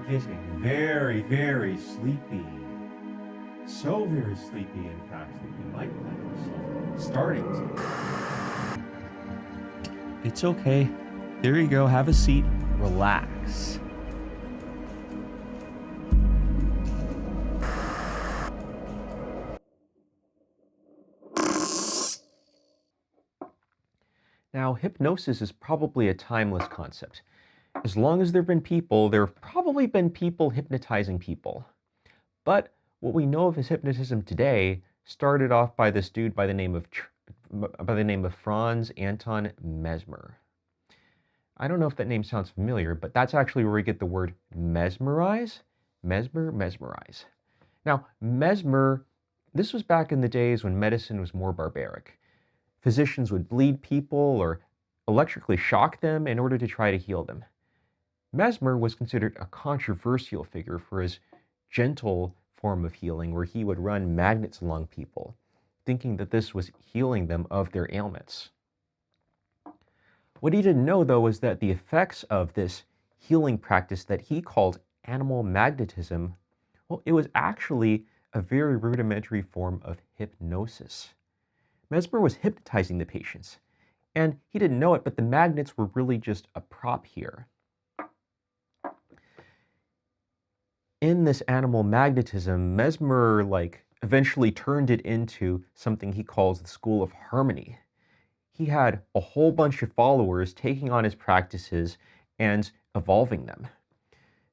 getting very, very sleepy. So very sleepy, in fact, that you might find yourself starting to. It's okay. There you go. Have a seat. Relax. Now, hypnosis is probably a timeless concept. As long as there have been people, there have probably been people hypnotizing people. But what we know of as hypnotism today started off by this dude by the name of Franz Anton Mesmer. I don't know if that name sounds familiar, but that's actually where we get the word mesmerize. Mesmerize. Now, Mesmer, this was back in the days when medicine was more barbaric. Physicians would bleed people or electrically shock them in order to try to heal them. Mesmer was considered a controversial figure for his gentle form of healing, where he would run magnets along people, thinking that this was healing them of their ailments. What he didn't know, though, was that the effects of this healing practice that he called animal magnetism, well, it was actually a very rudimentary form of hypnosis. Mesmer was hypnotizing the patients, and he didn't know it, but the magnets were really just a prop here. In this animal magnetism, Mesmer eventually turned it into something he calls the school of harmony. He had a whole bunch of followers taking on his practices and evolving them.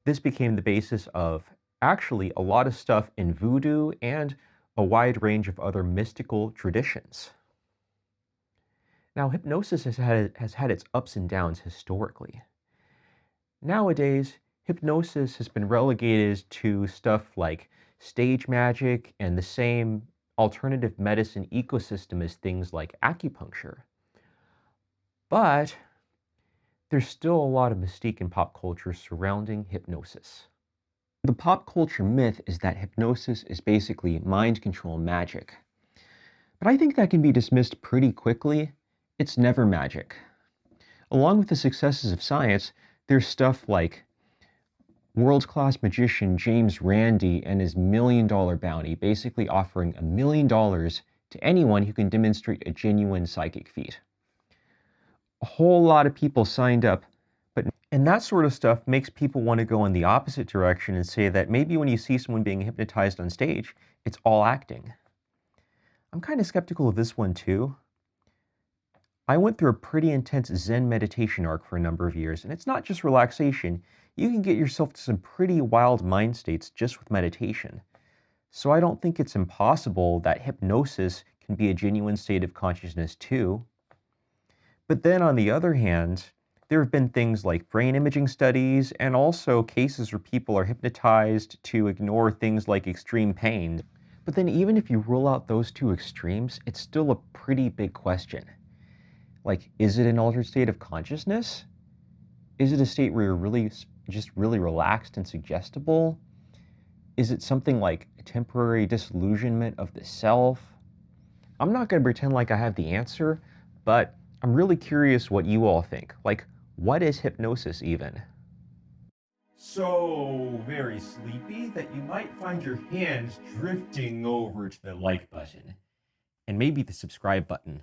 This became the basis of actually a lot of stuff in voodoo and a wide range of other mystical traditions. Now, hypnosis has had its ups and downs historically. Nowadays, hypnosis has been relegated to stuff like stage magic and the same alternative medicine ecosystem as things like acupuncture. But there's still a lot of mystique in pop culture surrounding hypnosis. The pop culture myth is that hypnosis is basically mind control magic. But I think that can be dismissed pretty quickly. It's never magic. Along with the successes of science, there's stuff like world-class magician James Randi and his $1 million bounty, basically offering $1 million to anyone who can demonstrate a genuine psychic feat. A whole lot of people signed up, and that sort of stuff makes people want to go in the opposite direction and say that maybe when you see someone being hypnotized on stage, it's all acting. I'm kind of skeptical of this one too. I went through a pretty intense Zen meditation arc for a number of years, and it's not just relaxation. You can get yourself to some pretty wild mind states just with meditation. So I don't think it's impossible that hypnosis can be a genuine state of consciousness too. But then on the other hand, there have been things like brain imaging studies and also cases where people are hypnotized to ignore things like extreme pain. But then even if you rule out those two extremes, it's still a pretty big question. Is it an altered state of consciousness? Is it a state where you're really relaxed and suggestible? Is it something like a temporary disillusionment of the self? I'm not going to pretend like I have the answer, but I'm really curious what you all think. What is hypnosis even? So very sleepy that you might find your hands drifting over to the like button. And maybe the subscribe button.